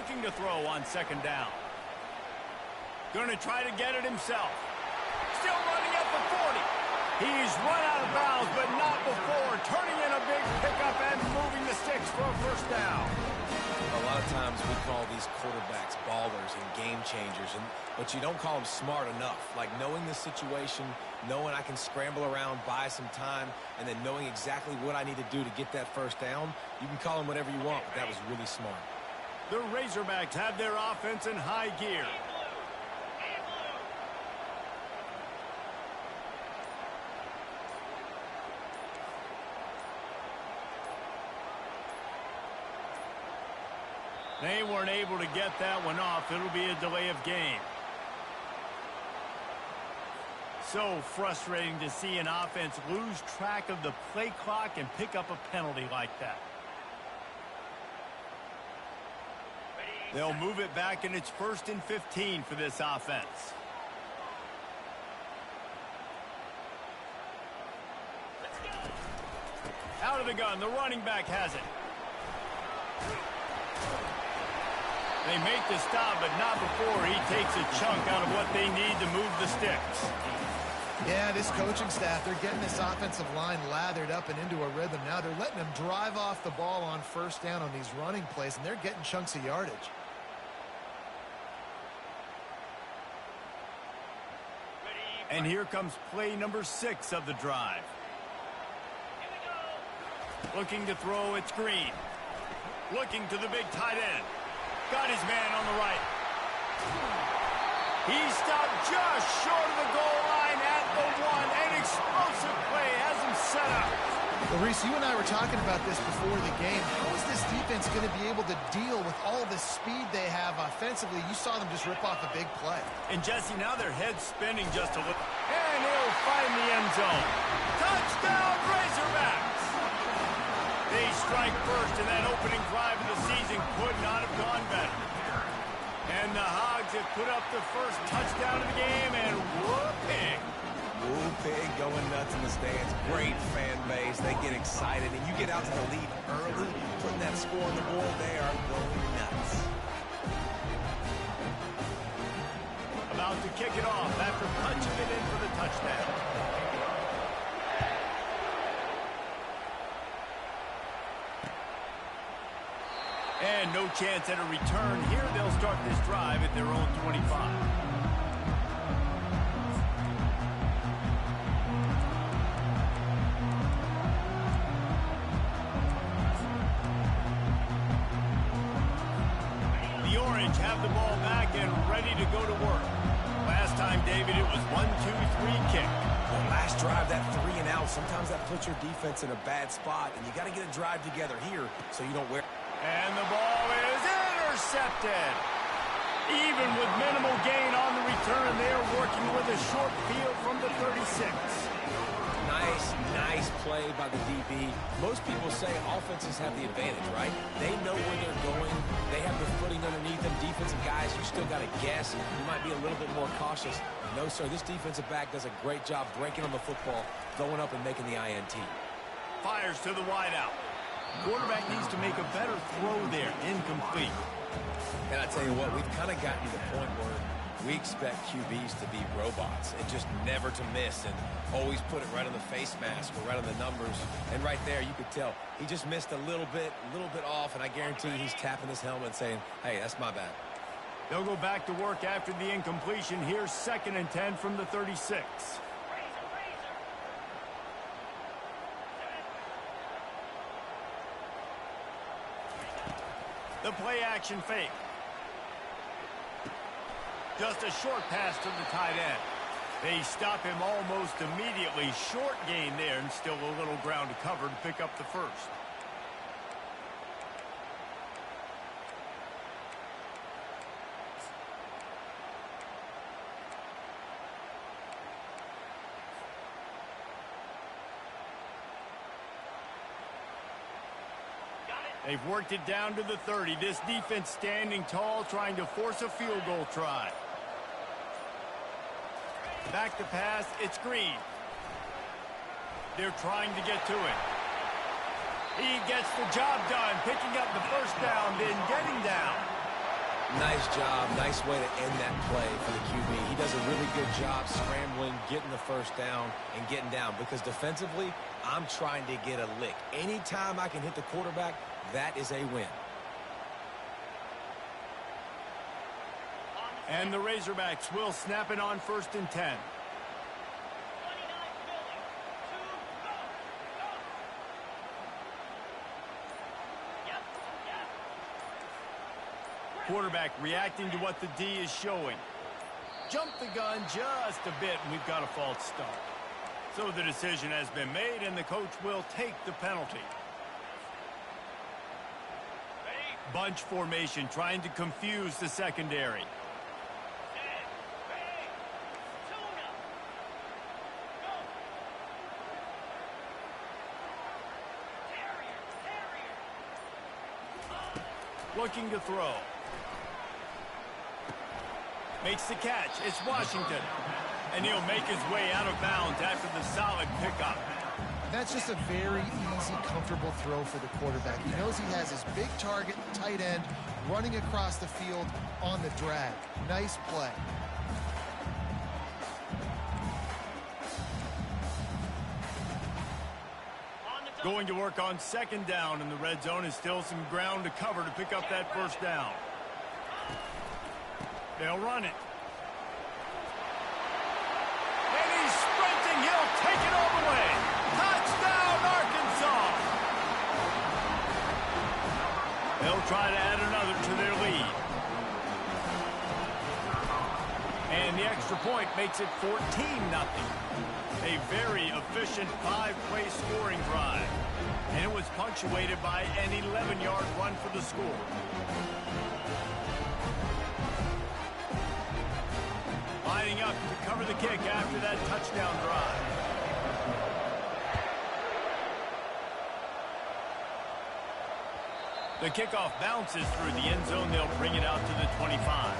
looking to throw on second down. Going to try to get it himself. Still running at the 40. He's run out of bounds, but not before. Turning in a big pickup and moving the sticks for a first down. A lot of times we call these quarterbacks ballers and game changers, but you don't call them smart enough. Like knowing the situation, knowing I can scramble around, buy some time, and then knowing exactly what I need to do to get that first down. You can call them whatever you want, but that was really smart. The Razorbacks have their offense in high gear. They weren't able to get that one off. It'll be a delay of game. So frustrating to see an offense lose track of the play clock and pick up a penalty like that. They'll move it back, and it's 1st and 15 for this offense. Out of the gun, the running back has it. They make the stop, but not before he takes a chunk out of what they need to move the sticks. Yeah, this coaching staff, they're getting this offensive line lathered up and into a rhythm. Now they're letting them drive off the ball on first down on these running plays, and they're getting chunks of yardage. And here comes play number 6 of the drive. Looking to throw, it's Green. Looking to the big tight end. Got his man on the right. He stopped just short of the goal line at the 1. An explosive play has him set up. Well, Reese, you and I were talking about this before the game. How is this defense going to be able to deal with all the speed they have offensively? You saw them just rip off a big play. And, Jesse, now their head's spinning just a little. And he'll find the end zone. Touchdown, Razorbacks! They strike first, and that opening drive of the season could not have gone better. And the Hogs have put up the first touchdown of the game, and whooping. Whooping, going nuts in the stands. Great fan base. They get excited, and you get out to the lead early, putting that score on the board. They are going nuts. About to kick it off after punching it in for the touchdown. And no chance at a return. Here they'll start this drive at their own 25. The Orange have the ball back and ready to go to work. Last time, David, it was 1-2-3 kick. Well, last drive, that 3 and out, sometimes that puts your defense in a bad spot, and you got to get a drive together here so you don't wear. And the ball is intercepted. Even with minimal gain on the return, they're working with a short field from the 36. Nice play by the DB. Most people say offenses have the advantage, right? They know where they're going. They have the footing underneath them. Defensive guys, you still got to guess. You might be a little bit more cautious. No, sir, this defensive back does a great job breaking on the football, going up and making the INT. Fires to the wideout. Quarterback needs to make a better throw there. Incomplete. And I tell you what, we've kind of gotten to the point where we expect QBs to be robots and just never to miss and always put it right on the face mask or right on the numbers. And right there, you could tell he just missed a little bit off, and I guarantee he's tapping his helmet saying, hey, that's my bad. They'll go back to work after the incompletion. Here's 2nd and 10 from the 36. The play action fake. Just a short pass to the tight end. They stop him almost immediately. Short gain there, and still a little ground to cover to pick up the first. They've worked it down to the 30. This defense standing tall, trying to force a field goal try. Back to pass, it's Green. They're trying to get to it. He gets the job done, picking up the first down, then getting down. Nice job. Nice way to end that play for the QB. He does a really good job scrambling, getting the first down, and getting down. Because defensively, I'm trying to get a lick. Anytime I can hit the quarterback, that is a win. And the Razorbacks will snap it on 1st and 10. Quarterback reacting to what the D is showing. Jump the gun just a bit, and we've got a false start. So the decision has been made, and the coach will take the penalty. Bunch formation trying to confuse the secondary. Looking to throw. Makes the catch. It's Washington. And he'll make his way out of bounds after the solid pickup. That's just a very easy, comfortable throw for the quarterback. He knows he has his big target, tight end, running across the field on the drag. Nice play. Going to work on 2nd down, and the red zone is still some ground to cover to pick up that 1st down. They'll run it. And he's sprinting. He'll take it all the way. Touchdown, Arkansas. They'll try to add another to their lead. And the extra point makes it 14-0. A very efficient 5-play scoring drive. And it was punctuated by an 11-yard run for the score. Lining up to cover the kick after that touchdown drive. The kickoff bounces through the end zone. They'll bring it out to the 25.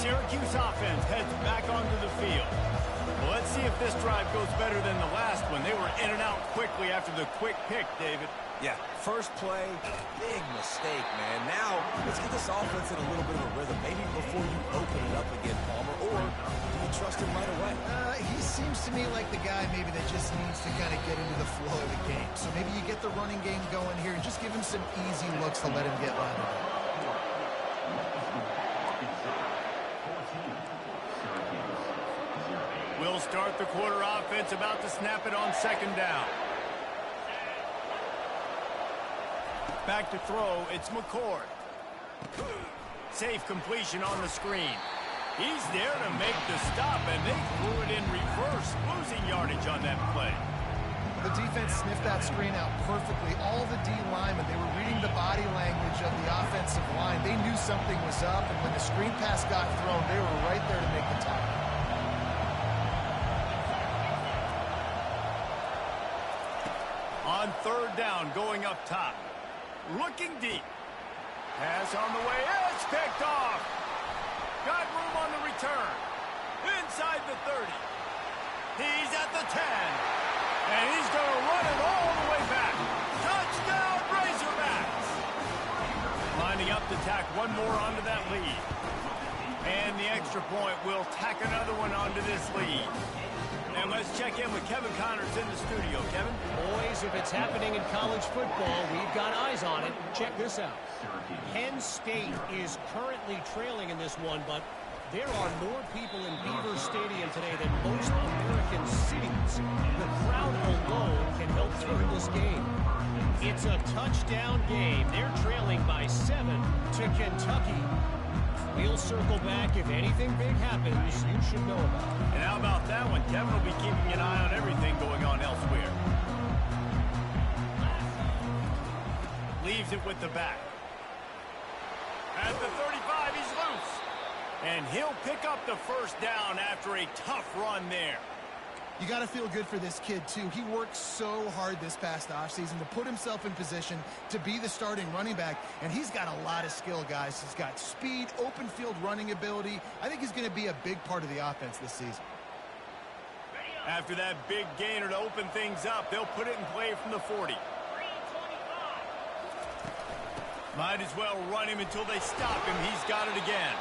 Syracuse offense heads back onto the field. Well, let's see if this drive goes better than the last one. They were in and out quickly after the quick pick, David. Yeah, first play, big mistake, man. Now, let's get this offense in a little bit of a rhythm. Maybe before you open it up again, Palmer, or do you trust him right away? He seems to me like the guy maybe that just needs to kind of get into the flow of the game. So maybe you get the running game going here and just give him some easy looks to let him get lined up. We'll start the quarter offense, about to snap it on 2nd down. Back to throw, it's McCord. Safe completion on the screen. He's there to make the stop, and they threw it in reverse, losing yardage on that play. The defense sniffed that screen out perfectly. All the D linemen, they were reading the body language of the offensive line. They knew something was up, and when the screen pass got thrown, they were right there to make the tackle. On 3rd down, going up top. Looking deep. Pass on the way. It's picked off. Got room on the return. Inside the 30. He's at the 10. And he's going to run it all the way back. Touchdown, Razorbacks. Lining up to tack one more onto that lead. And the extra point will tack another one onto this lead. And let's check in with Kevin Connors in the studio. Kevin? Boys, if it's happening in college football, we've got eyes on it. Check this out. Penn State is currently trailing in this one, but there are more people in Beaver Stadium today than most American cities. The crowd alone can help turn this game. It's a touchdown game. They're trailing by 7 to Kentucky. We'll circle back. If anything big happens, you should know about it. And how about that one? Kevin will be keeping an eye on everything going on elsewhere. Leaves it with the back. At the 35, he's loose. And he'll pick up the 1st down after a tough run there. You got to feel good for this kid, too. He worked so hard this past offseason to put himself in position to be the starting running back, and he's got a lot of skill, guys. He's got speed, open field running ability. I think he's going to be a big part of the offense this season. After that big gainer to open things up, they'll put it in play from the 40. Might as well run him until they stop him. He's got it again.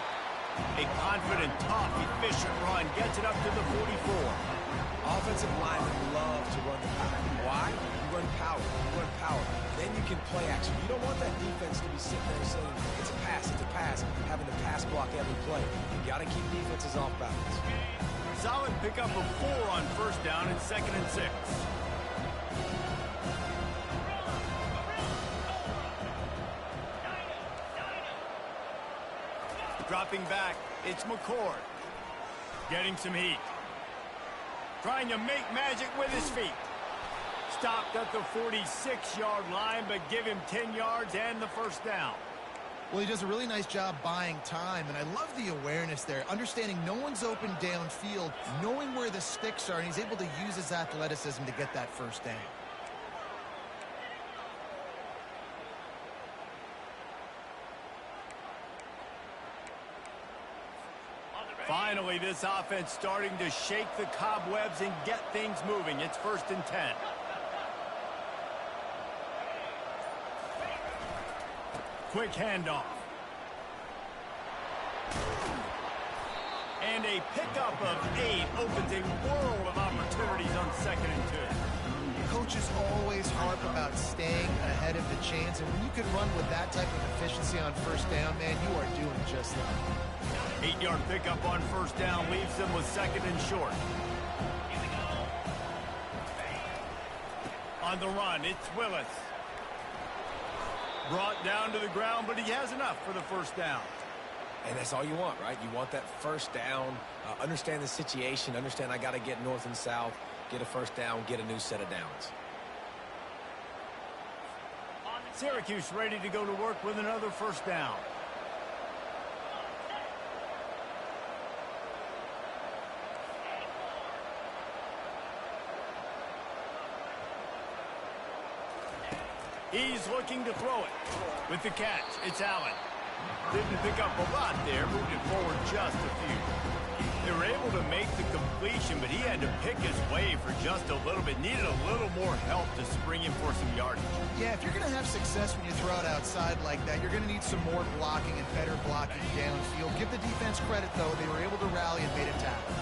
A confident, tough, efficient run gets it up to the 44. Offensive linemen love to run the power. Why? You run power. You run power. Then you can play action. You don't want that defense to be sitting there saying, it's a pass, having to pass block every play. You got to keep defenses off balance. Solid pickup of 4 on first down and 2nd and 6. Dropping back, it's McCord. Getting some heat. Trying to make magic with his feet. Stopped at the 46-yard line, but give him 10 yards and the first down. Well, he does a really nice job buying time, and I love the awareness there. Understanding no one's open downfield, knowing where the sticks are, and he's able to use his athleticism to get that first down. Finally, this offense starting to shake the cobwebs and get things moving. It's 1st and 10. Quick handoff. And a pickup of 8 opens a world of opportunities on 2nd and 2. Coaches always harp about staying ahead of the chains, and when you can run with that type of efficiency on first down, man, you are doing just that. 8-yard pickup on first down leaves them with 2nd and short. On the run, it's Willis. Brought down to the ground, but he has enough for the first down. And that's all you want, right? You want that first down, understand the situation, understand I got to get north and south, get a first down, get a new set of downs. Syracuse ready to go to work with another first down. He's looking to throw it. With the catch, it's Allen. Didn't pick up a lot there, moved it forward just a few. They were able to make the completion, but he had to pick his way for just a little bit. Needed a little more help to spring him for some yardage. Yeah, if you're going to have success when you throw it outside like that, you're going to need some more blocking and better blocking downfield. Give the defense credit, though. They were able to rally and made a tackle.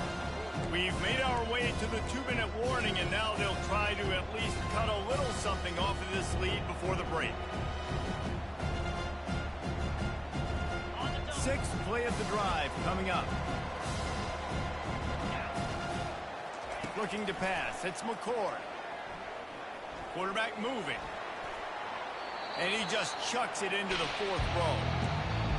We've made our way to the 2-minute warning, and now they'll try to at least cut a little something off of this lead before the break. 6th play of the drive coming up. Looking to pass. It's McCord. Quarterback moving. And he just chucks it into the 4th row.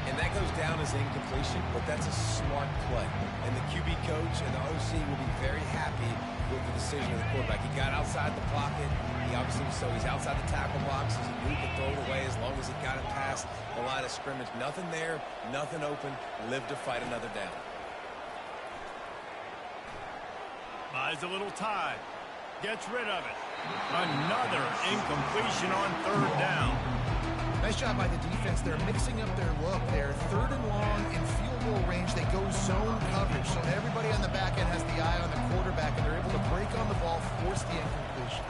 And that goes down as incompletion, but that's a smart play. And the QB coach and the OC will be very happy with the decision of the quarterback. He got outside the pocket. He obviously, so he's outside the tackle box. He knew to throw it away as long as he got it past the line of scrimmage. Nothing there, nothing open. Live to fight another down. Buys a little time. Gets rid of it. Another incompletion on 3rd down. Nice job by the defense. They're mixing up their look. They're 3rd and long in field goal range. They go zone coverage, so everybody on the back end has the eye on the quarterback, and they're able to break on the ball, force the incompletion.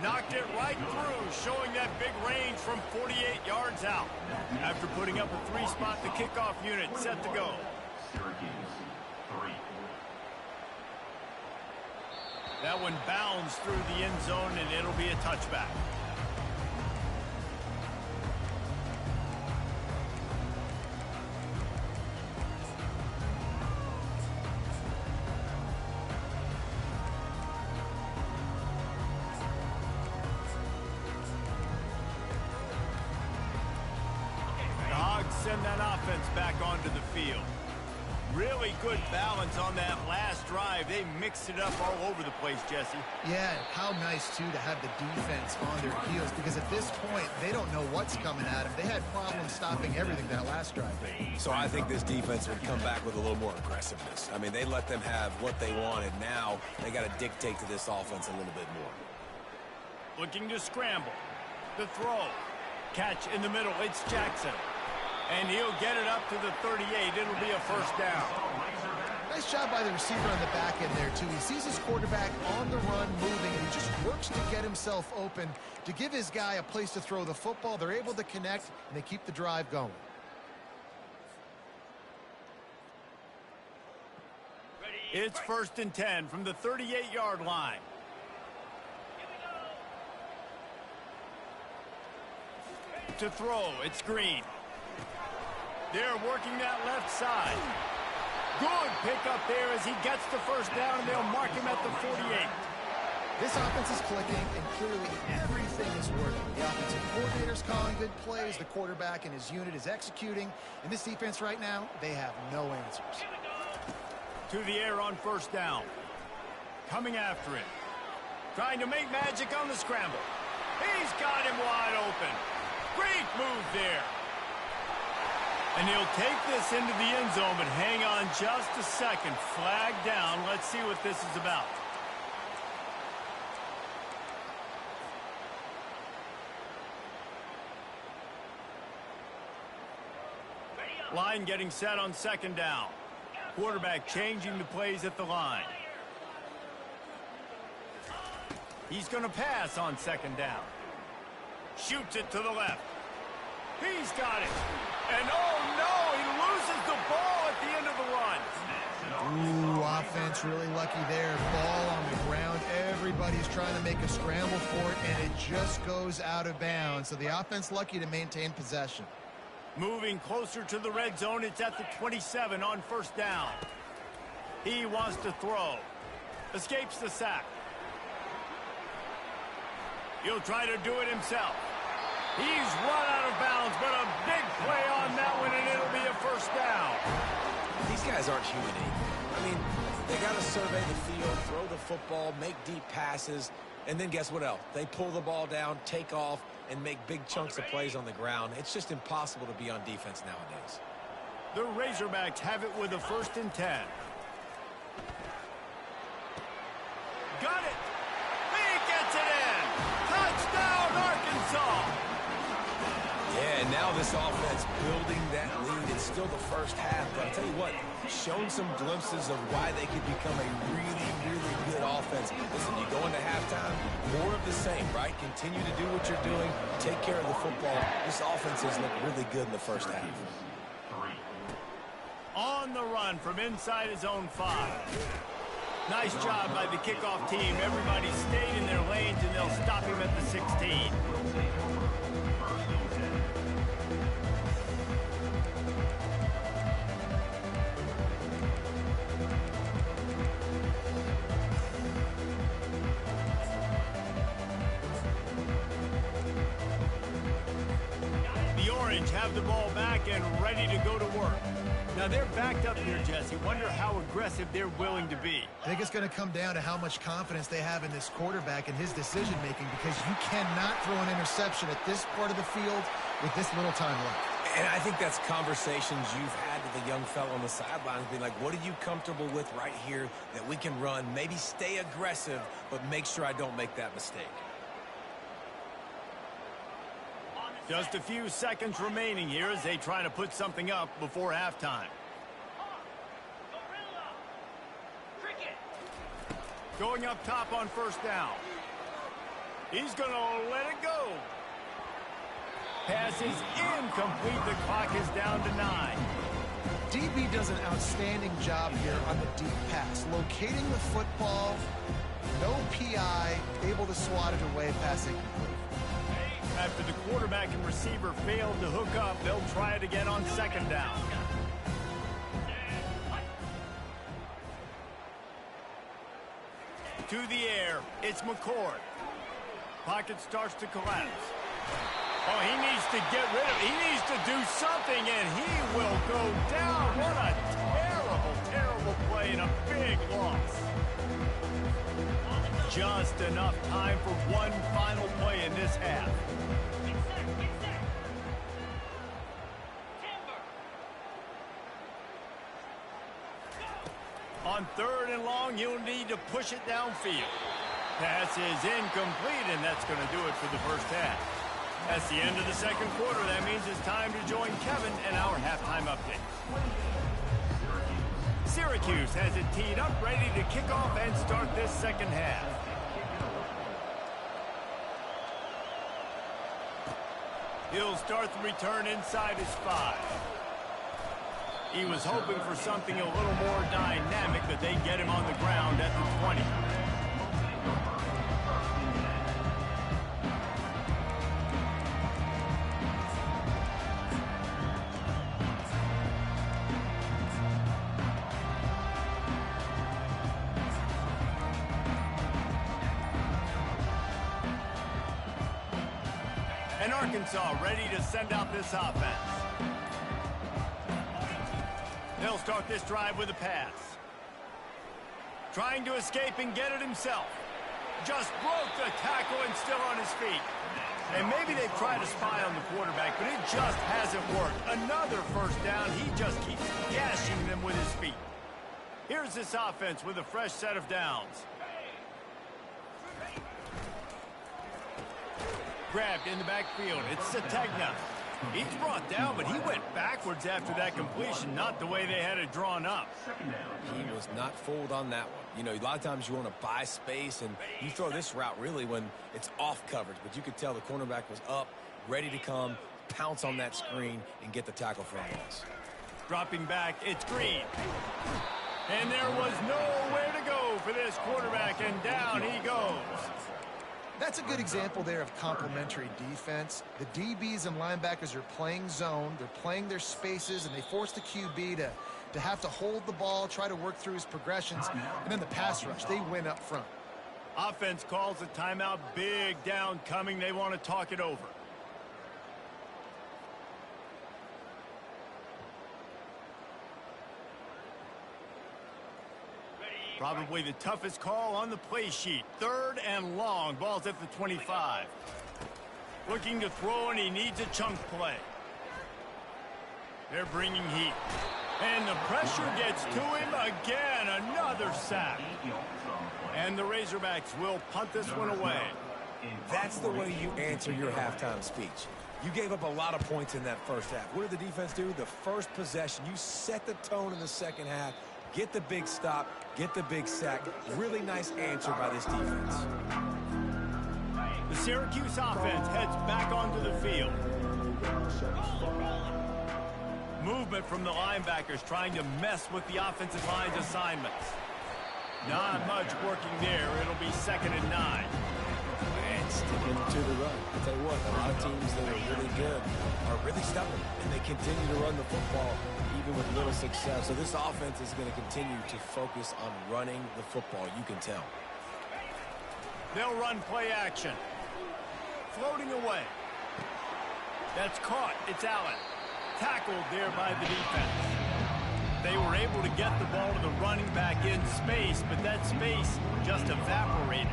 Knocked it right through, showing that big range from 48 yards out. After putting up a 3-spot, the kickoff unit set to go. That one bounds through the end zone, and it'll be a touchback. The Hogs send that offense back onto the field. Really good balance on that last drive. They mixed it up all over the place, Jesse. Yeah, how nice, too, to have the defense on their heels, because at this point, they don't know what's coming at them. They had problems stopping everything that last drive. So I think this defense would come back with a little more aggressiveness. I mean, they let them have what they wanted. Now they got to dictate to this offense a little bit more. Looking to scramble. The throw. Catch in the middle. It's Jackson. And he'll get it up to the 38. It'll be a first down. Nice job by the receiver on the back end there, too. He sees his quarterback on the run moving, and he just works to get himself open to give his guy a place to throw the football. They're able to connect, and they keep the drive going. It's 1st and 10 from the 38-yard line. To throw, it's Green. They're working that left side. Good pickup there as he gets the first down, and they'll mark him at the 48. This offense is clicking, and clearly everything is working. The offensive coordinator's calling good plays. The quarterback and his unit is executing. And this defense right now, they have no answers. To the air on first down. Coming after it. Trying to make magic on the scramble. He's got him wide open. Great move there. And he'll take this into the end zone, but hang on just a second. Flag down. Let's see what this is about. Line getting set on 2nd down. Quarterback changing the plays at the line. He's going to pass on 2nd down. Shoots it to the left. He's got it. And oh no, he loses the ball at the end of the run. Ooh, offense really lucky there. Ball on the ground. Everybody's trying to make a scramble for it, and it just goes out of bounds. So the offense lucky to maintain possession. Moving closer to the red zone. It's at the 27 on 1st down. He wants to throw. Escapes the sack. He'll try to do it himself. He's run out of bounds, but a big play on that one, and it'll be a first down. These guys aren't human. I mean, they got to survey the field, throw the football, make deep passes, and then guess what else? They pull the ball down, take off, and make big chunks of plays on the ground. It's just impossible to be on defense nowadays. The Razorbacks have it with a 1st and 10. Got it. He gets it in. Touchdown, Arkansas. Yeah, and now this offense building that lead. It's still the first half, but I'll tell you what, shown some glimpses of why they could become a really, really good offense. Listen, you go into halftime, more of the same, right? Continue to do what you're doing, take care of the football. This offense has looked really good in the first half. On the run from inside his own 5. Nice job by the kickoff team. Everybody stayed in their lanes, and they'll stop him at the 16. Have the ball back and ready to go to work. Now they're backed up here, Jesse. Wonder how aggressive they're willing to be. I think it's going to come down to how much confidence they have in this quarterback and his decision-making, because you cannot throw an interception at this part of the field with this little time left. And I think that's conversations you've had with the young fellow on the sidelines, being like, what are you comfortable with right here that we can run? Maybe stay aggressive, but make sure I don't make that mistake. Just a few seconds remaining here as they try to put something up before halftime. Going up top on 1st down. He's going to let it go. Pass is incomplete. The clock is down to 9. DB does an outstanding job here on the deep pass. Locating the football, no PI, able to swat it away, pass incomplete. After the quarterback and receiver failed to hook up, they'll try it again on 2nd down. To the air, it's McCord. Pocket starts to collapse. Oh, he needs to get rid of it. He needs to do something, and he will go down. What a terrible play and a big loss. Just enough time for one final play in this half. On 3rd and long, you'll need to push it downfield. Pass is incomplete, and that's going to do it for the first half. That's the end of the second quarter. That means it's time to join Kevin and our halftime update. Syracuse has it teed up, ready to kick off and start this second half. He'll start the return inside his 5. He was hoping for something a little more dynamic, but they get him on the ground at the 20. And Arkansas ready to send out this offense. They'll start this drive with a pass. Trying to escape and get it himself. Just broke the tackle and still on his feet. And maybe they've tried to spy on the quarterback, but it just hasn't worked. Another first down. He just keeps gashing them with his feet. Here's this offense with a fresh set of downs. Grabbed in the backfield. It's Sategna. He's brought down, but he went backwards after that completion, not the way they had it drawn up. He was not fooled on that one. You know, a lot of times you want to buy space, and you throw this route really when it's off coverage. But you could tell the cornerback was up, ready to come, pounce on that screen, and get the tackle for a loss. Dropping back, it's Green. And there was nowhere to go for this quarterback, and down he goes. That's a good example there of complementary defense. The DBs and linebackers are playing zone, they're playing their spaces, and they force the QB to have to hold the ball, try to work through his progressions, and then the pass rush, they win up front. Offense calls a timeout, big down coming, they want to talk it over. Probably the toughest call on the play sheet. 3rd and long. Ball's at the 25. Looking to throw, and he needs a chunk play. They're bringing heat. And the pressure gets to him again. Another sack. And the Razorbacks will punt this one away. That's the way you answer your halftime speech. You gave up a lot of points in that first half. What did the defense do? The first possession, you set the tone in the second half. Get the big stop, get the big sack. Really nice answer by this defense. The Syracuse offense heads back onto the field. Movement from the linebackers trying to mess with the offensive line's assignments. Not much working there. It'll be 2nd and 9. And sticking to the run. I'll tell you what, a lot of teams that are really good are really stubborn, and they continue to run the football even with little success. So this offense is going to continue to focus on running the football. You can tell. They'll run play action. Floating away. That's caught. It's Allen. Tackled there by the defense. They were able to get the ball to the running back in space, but that space just evaporated.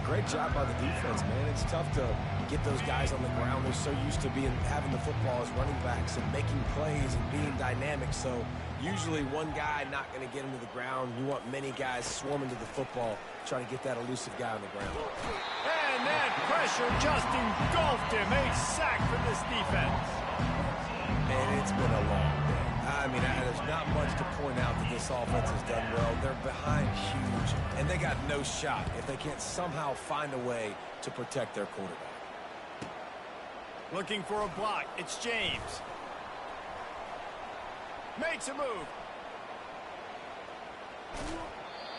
Great job by the defense, man. It's tough to get those guys on the ground. They're so used to having the football as running backs and making plays and being dynamic. So usually one guy not going to get him to the ground. You want many guys swarming to the football, trying to get that elusive guy on the ground. And that pressure just engulfed him. A sack for this defense. And it's been a long day. I mean, there's not much to point out that this offense has done well. They're behind huge, and they got no shot if they can't somehow find a way to protect their quarterback. Looking for a block. It's James. Makes a move.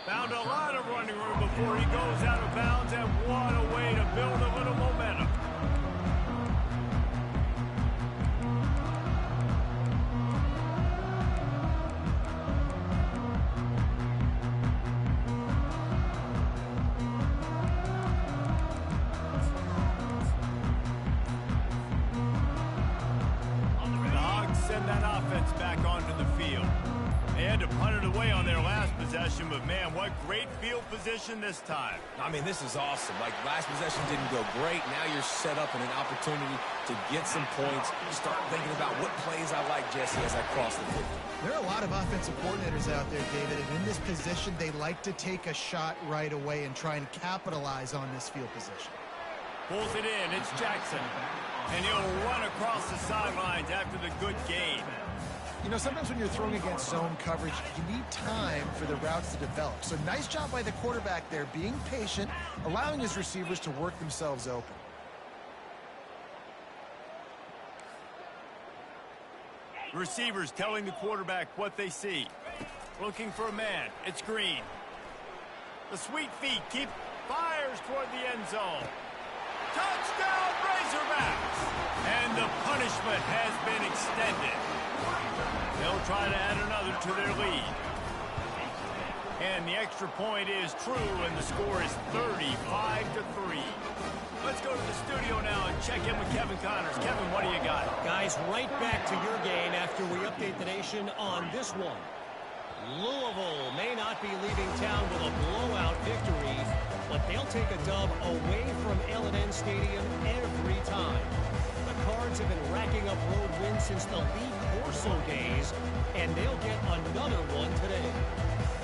Found a lot of running room before he goes out of bounds, and what a way to build a little momentum. send that offense back onto the field. They had to punt it away on their last possession, but man, what great field position this time. I mean, this is awesome. Like, last possession didn't go great. Now you're set up in an opportunity to get some points. Start thinking about what plays I like, Jesse, as I cross the field. There are a lot of offensive coordinators out there, David, and in this position, they like to take a shot right away and try and capitalize on this field position. Pulls it in. It's Jackson. And he'll run across the sidelines after the good gain. You know, sometimes when you're throwing against zone coverage, you need time for the routes to develop. So nice job by the quarterback there, being patient, allowing his receivers to work themselves open. Receivers telling the quarterback what they see. Looking for a man. It's Green. The sweet feet fires toward the end zone. Touchdown, Razorbacks! And the punishment has been extended. They'll try to add another to their lead. And the extra point is true, and the score is 35-3. Let's go to the studio now and check in with Kevin Connors. Kevin, what do you got? Guys, right back to your game after we update the nation on this one. Louisville may not be leaving town with a blowout victory, but they'll take a dub away from L&N Stadium every time. The Cards have been racking up road wins since the Lee Corso days, and they'll get another one today.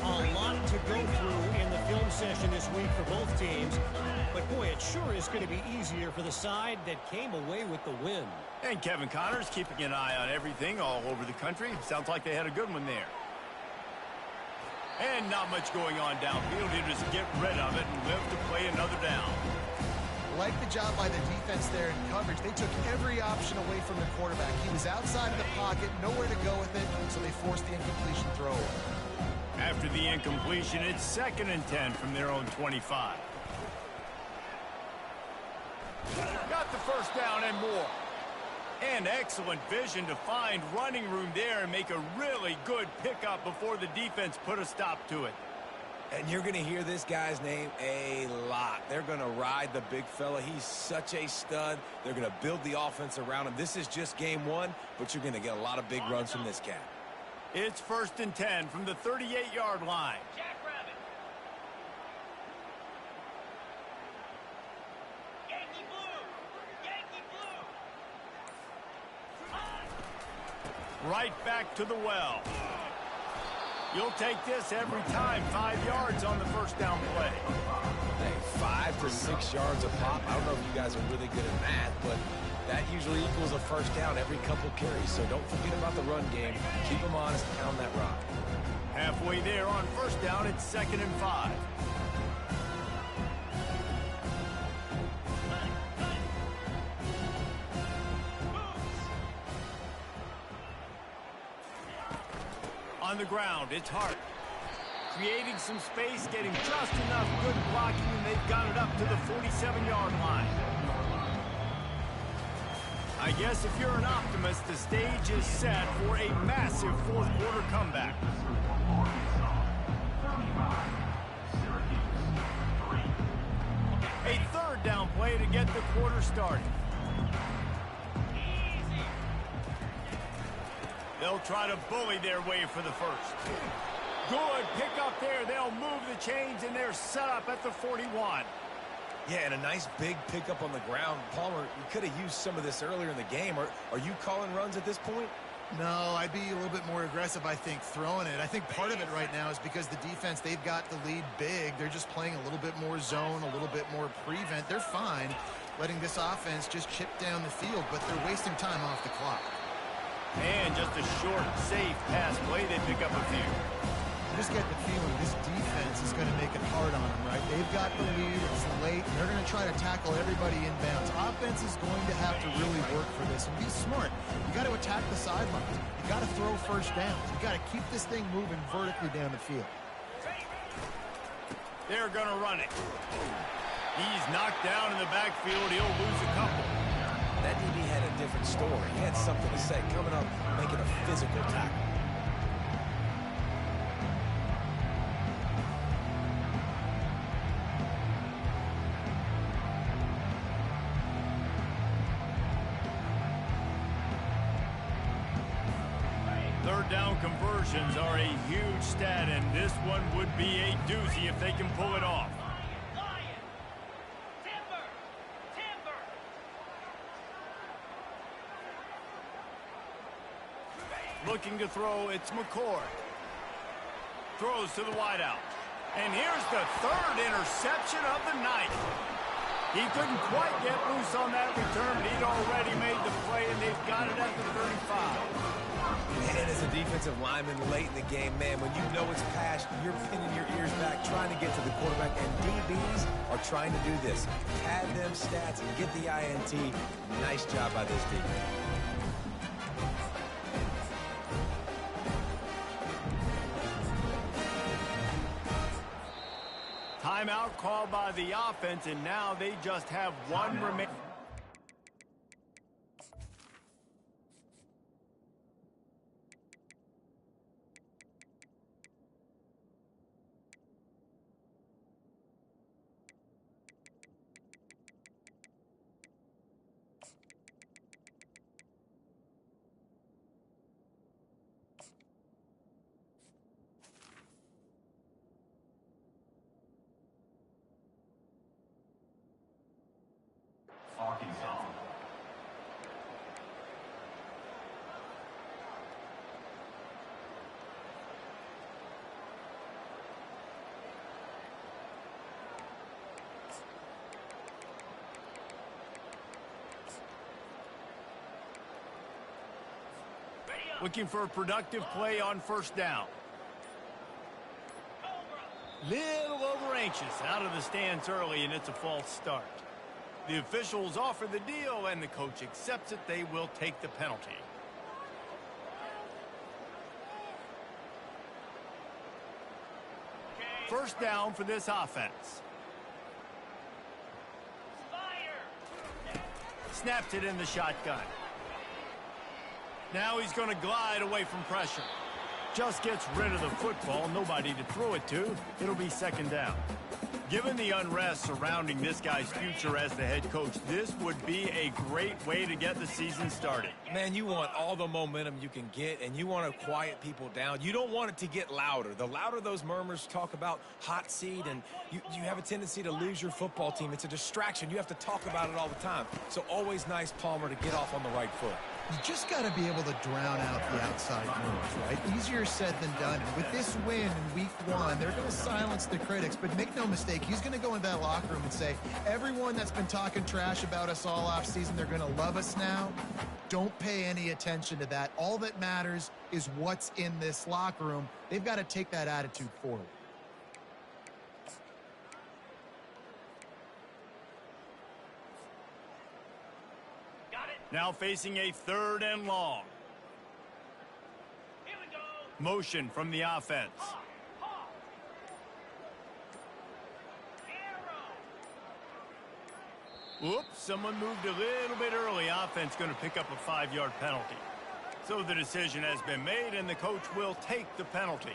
A lot to go through in the film session this week for both teams, but boy, it sure is going to be easier for the side that came away with the win. And Kevin Connors keeping an eye on everything all over the country. Sounds like they had a good one there. And not much going on downfield. He'll just get rid of it and live to play another down. Like the job by the defense there in coverage. They took every option away from the quarterback. He was outside of the pocket, nowhere to go with it, so they forced the incompletion throw. After the incompletion, it's 2nd and 10 from their own 25. Got the first down and more. And excellent vision to find running room there and make a really good pickup before the defense put a stop to it. And you're going to hear this guy's name a lot. They're going to ride the big fella. He's such a stud. They're going to build the offense around him. This is just game one, but you're going to get a lot of big runs from this cat. It's 1st and 10 from the 38-yard line. Right back to the well. You'll take this every time. 5 yards on the first down play. Hey, 5 to 6 yards a pop. I don't know if you guys are really good at math, but that usually equals a first down every couple carries. So don't forget about the run game. Keep them honest, pound that rock. Halfway there on first down, it's 2nd and 5. On the ground, it's Hart. Creating some space, getting just enough good blocking, and they've got it up to the 47-yard line. I guess if you're an optimist, the stage is set for a massive fourth-quarter comeback. A 3rd down play to get the quarter started. They'll try to bully their way for the first. Good pick up there. They'll move the chains, and they're set up at the 41. Yeah, and a nice big pickup on the ground. Palmer, you could have used some of this earlier in the game. Are you calling runs at this point? No, I'd be a little bit more aggressive, I think, throwing it. I think part of it right now is because the defense, they've got the lead big. They're just playing a little bit more zone, a little bit more prevent. They're fine letting this offense just chip down the field, but they're wasting time off the clock. And just a short, safe pass play. They pick up a few. I just get the feeling this defense is going to make it hard on them, right? They've got the lead. It's late. And they're going to try to tackle everybody inbounds. Offense is going to have to really work for this and be smart. You got to attack the sidelines. You got to throw first downs. You got to keep this thing moving vertically down the field. They're going to run it. He's knocked down in the backfield. He'll lose a couple. That DB had a different story. He had something to say, coming up, making a physical tackle. Third down conversions are a huge stat, and this one would be a doozy if they can pull it off. Looking to throw, it's McCord. Throws to the wideout. And here's the third interception of the night. He couldn't quite get loose on that return, but he'd already made the play, and they've got it at the 35. And as a defensive lineman late in the game, man, when you know it's past, you're pinning your ears back, trying to get to the quarterback, and DBs are trying to do this. Pad them stats and get the INT. Nice job by this defense. Timeout called by the offense, and now they just have one remaining. Looking for a productive play on first down. Little over anxious, out of the stance early, and it's a false start. The officials offer the deal, and the coach accepts it. They will take the penalty. First down for this offense. Snaps it in the shotgun. Now he's going to glide away from pressure. Just gets rid of the football, nobody to throw it to. It'll be second down. Given the unrest surrounding this guy's future as the head coach, this would be a great way to get the season started. Man, you want all the momentum you can get, and you want to quiet people down. You don't want it to get louder. The louder those murmurs talk about hot seat, and you have a tendency to lose your football team. It's a distraction. You have to talk about it all the time. So always nice, Palmer, to get off on the right foot. You just got to be able to drown out the outside noise, right? Easier said than done. And with this win in week one, they're going to silence the critics. But make no mistake, he's going to go into that locker room and say, everyone that's been talking trash about us all offseason, they're going to love us now. Don't pay any attention to that. All that matters is what's in this locker room. They've got to take that attitude forward. Now facing a third and long. Here we go. Motion from the offense. Whoops, someone moved a little bit early. Offense going to pick up a 5-yard penalty. So the decision has been made, and the coach will take the penalty.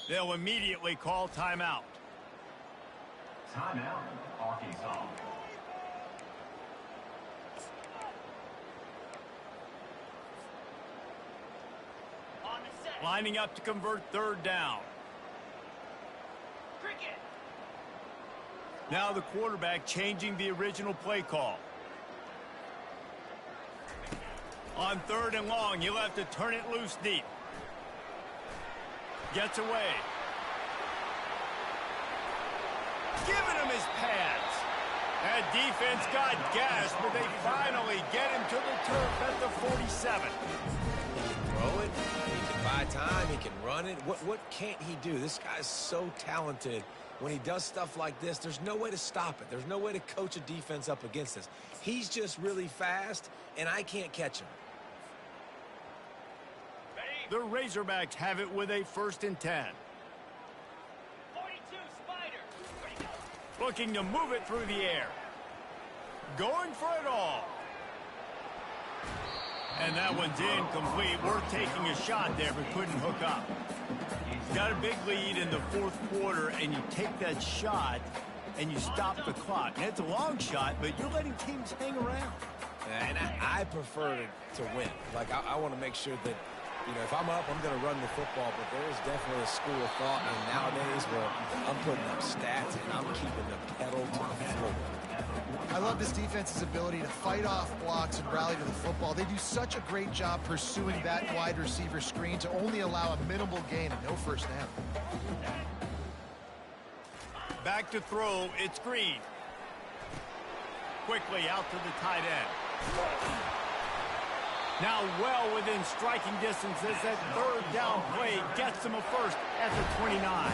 They'll immediately call timeout. Timeout, Arkansas. On the set. Lining up to convert third down. Cricket. Now the quarterback changing the original play call. On third and long, he'll have to turn it loose deep. Gets away. Giving him his pads. That defense got gashed, but they finally get him to the turf at the 47. He can throw it. He can buy time. He can run it. What can't he do? This guy's so talented. When he does stuff like this, there's no way to stop it. There's no way to coach a defense up against this. He's just really fast, and I can't catch him. The Razorbacks have it with a 1st and 10. 42, Spider. Ready, go. Looking to move it through the air. Going for it all. And that one's incomplete. We're taking a shot there, but couldn't hook up. Got a big lead in the fourth quarter, and you take that shot, and you stop the clock. And it's a long shot, but you're letting teams hang around. And I prefer to win. Like, I want to make sure that, you know, if I'm up, I'm going to run the football, but there is definitely a school of thought nowadays where I'm putting up stats and I'm keeping the pedal to the floor. I love this defense's ability to fight off blocks and rally to the football. They do such a great job pursuing that wide receiver screen to only allow a minimal gain and no first down. Back to throw, it's Green. Quickly out to the tight end. Now well within striking distance as that third down play gets them a first at the 29.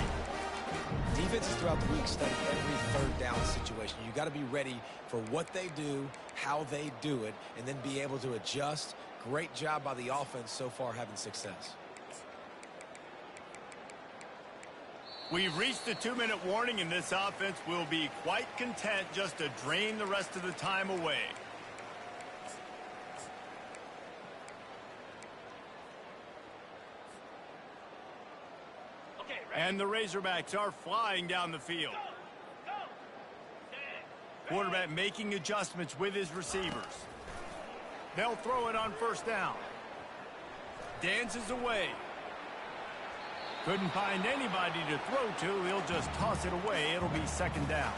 Defenses throughout the week study every third down situation. You got to be ready for what they do, how they do it, and then be able to adjust. Great job by the offense so far having success. We've reached the 2-minute warning, and this offense will be quite content just to drain the rest of the time away. And the Razorbacks are flying down the field. Quarterback making adjustments with his receivers. They'll throw it on first down. Dances away. Couldn't find anybody to throw to. He'll just toss it away. It'll be second down.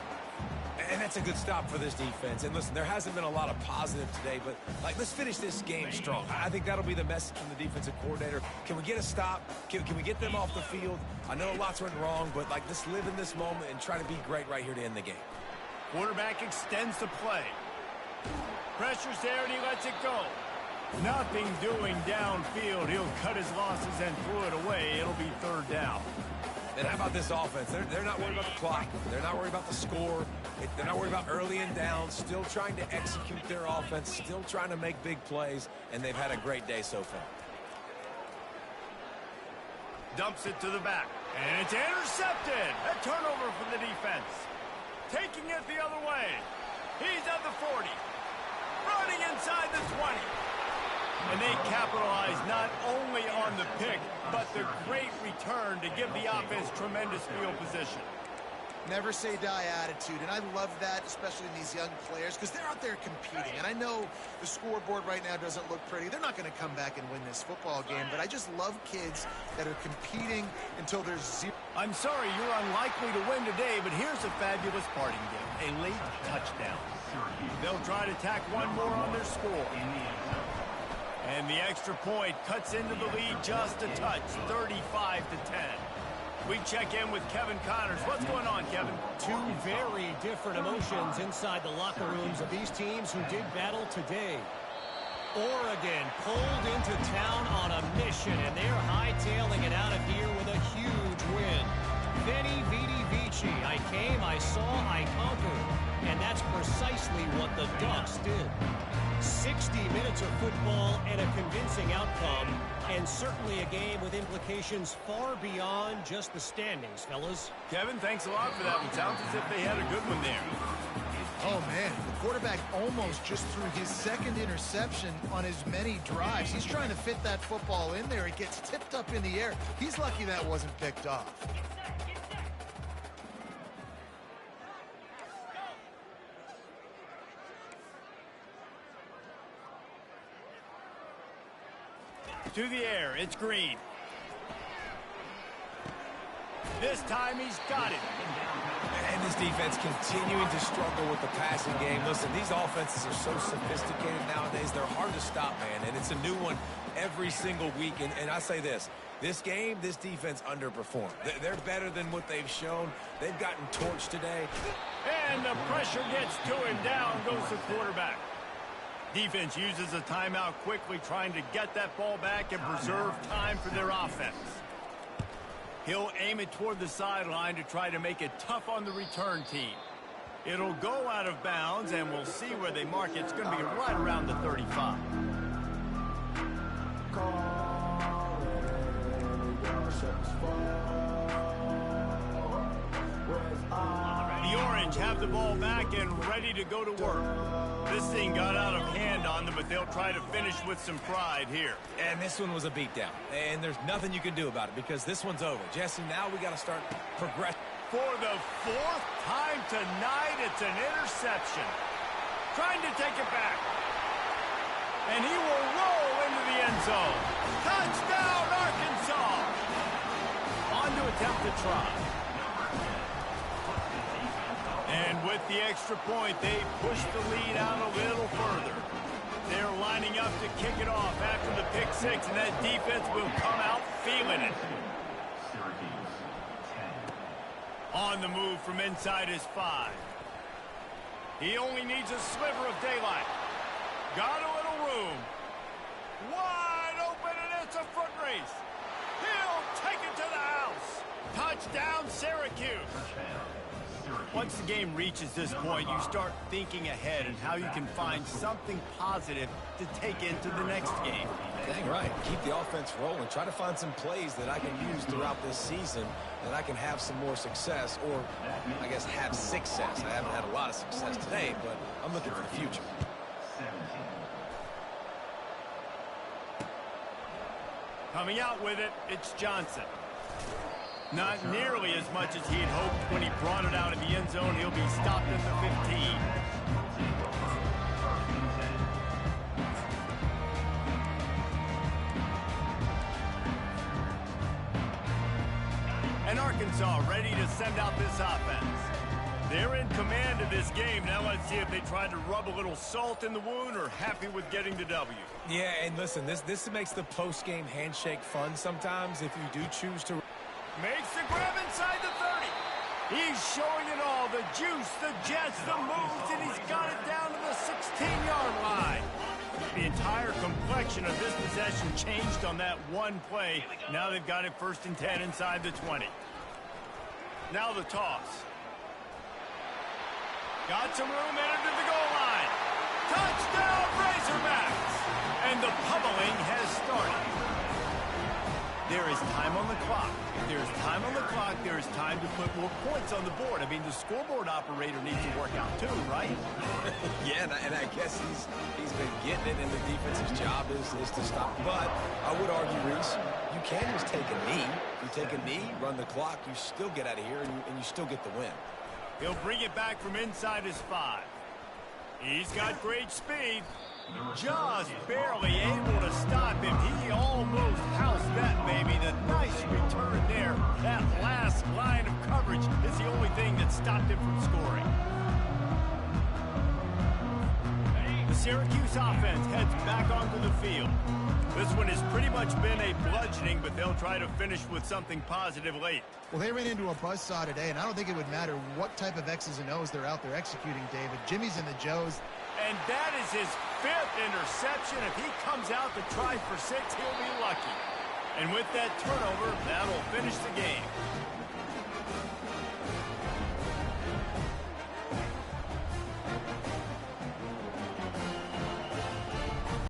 And that's a good stop for this defense. And listen, there hasn't been a lot of positive today, but like, let's finish this game strong. I think that'll be the message from the defensive coordinator. Can we get a stop? Can we get them off the field? I know lots went wrong, but like, let's live in this moment and try to be great right here to end the game. Quarterback extends the play. Pressure's there and he lets it go. Nothing doing downfield. He'll cut his losses and throw it away. It'll be third down. And how about this offense? They're not worried about the clock. They're not worried about the score. They're not worried about early and down. Still trying to execute their offense. Still trying to make big plays. And they've had a great day so far. Dumps it to the back. And it's intercepted. A turnover for the defense. Taking it the other way. He's at the 40. Running inside the 20. And they capitalize not only on the pick, but the great return to give the offense tremendous field position. Never say die attitude, and I love that, especially in these young players, because they're out there competing. And I know the scoreboard right now doesn't look pretty. They're not going to come back and win this football game, but I just love kids that are competing until there's zero. I'm sorry you're unlikely to win today, but here's a fabulous parting game, a late touchdown. They'll try to tack one more on their score. And the extra point cuts into the lead just a touch, 35-10. We check in with Kevin Connors. What's going on, Kevin? Two very different emotions inside the locker rooms of these teams who did battle today. Oregon pulled into town on a mission, and they're hightailing it out of here with a huge win. Veni, vidi, vici. I came, I saw, I conquered. And that's precisely what the Ducks did. 60 minutes of football and a convincing outcome, and certainly a game with implications far beyond just the standings, fellas. Kevin, thanks a lot for that one. Sounds as if they had a good one there. Oh, man, the quarterback almost just threw his second interception on as many drives. He's trying to fit that football in there. It gets tipped up in the air. He's lucky that wasn't picked off. To the air, it's Green. This time he's got it. And this defense continuing to struggle with the passing game. Listen, these offenses are so sophisticated nowadays. They're hard to stop, man. And it's a new one every single week. And I say this game, this defense underperformed. They're better than what they've shown. They've gotten torched today. And the pressure gets to him. Down goes the quarterback. Defense uses a timeout quickly, trying to get that ball back and preserve time for their offense. He'll aim it toward the sideline to try to make it tough on the return team. It'll go out of bounds, and we'll see where they mark it. It's going to be right around the 35. The Orange have the ball back and ready to go to work. This thing got out of hand on them, but they'll try to finish with some pride here. And this one was a beatdown. And there's nothing you can do about it because this one's over. Jesse, now we got to start progressing. For the fourth time tonight, it's an interception. Trying to take it back. And he will roll into the end zone. Touchdown, Arkansas! On to attempt the try. And with the extra point, they push the lead out a little further. They're lining up to kick it off after the pick six, and that defense will come out feeling it. On the move from inside his 5. He only needs a sliver of daylight. Got a little room. Wide open, and it's a foot race. He'll take it to the house. Touchdown, Syracuse. Once the game reaches this point, you start thinking ahead and how you can find something positive to take into the next game. Dang right. Keep the offense rolling. Try to find some plays that I can use throughout this season that I can have some more success, or I guess have success. I haven't had a lot of success today, but I'm looking for the future. Coming out with it, it's Johnson. Not nearly as much as he had hoped when he brought it out of the end zone. He'll be stopped at the 15. And Arkansas ready to send out this offense. They're in command of this game. Now let's see if they try to rub a little salt in the wound or happy with getting the W. Yeah, and listen, this makes the post-game handshake fun sometimes if you do choose to. Makes the grab inside the 30. He's showing it all. The juice, the jets, the moves, and he's got it down to the 16-yard line. The entire complexion of this possession changed on that one play. Now they've got it 1st and 10 inside the 20. Now the toss. Got some room, entered to the goal line. Touchdown, Razorbacks! And the pummeling has started. There is time on the clock. If there is time on the clock, there is time to put more points on the board. I mean, the scoreboard operator needs to work out too, right? Yeah, and I guess he's been getting it, and the defense's job is to stop. But I would argue, Reese, you can just take a knee. If you take a knee, run the clock, you still get out of here, and you still get the win. He'll bring it back from inside his 5. He's got great speed. Just barely able to stop him. He almost housed that baby. The nice return there. That last line of coverage is the only thing that stopped him from scoring. The Syracuse offense heads back onto the field. This one has pretty much been a bludgeoning, but they'll try to finish with something positive late. Well, they ran into a buzzsaw today, and I don't think it would matter what type of X's and O's they're out there executing, David. Jimmy's in the Joes. And that is his 5th interception. If he comes out to try for 6, he'll be lucky. And with that turnover, that'll finish the game.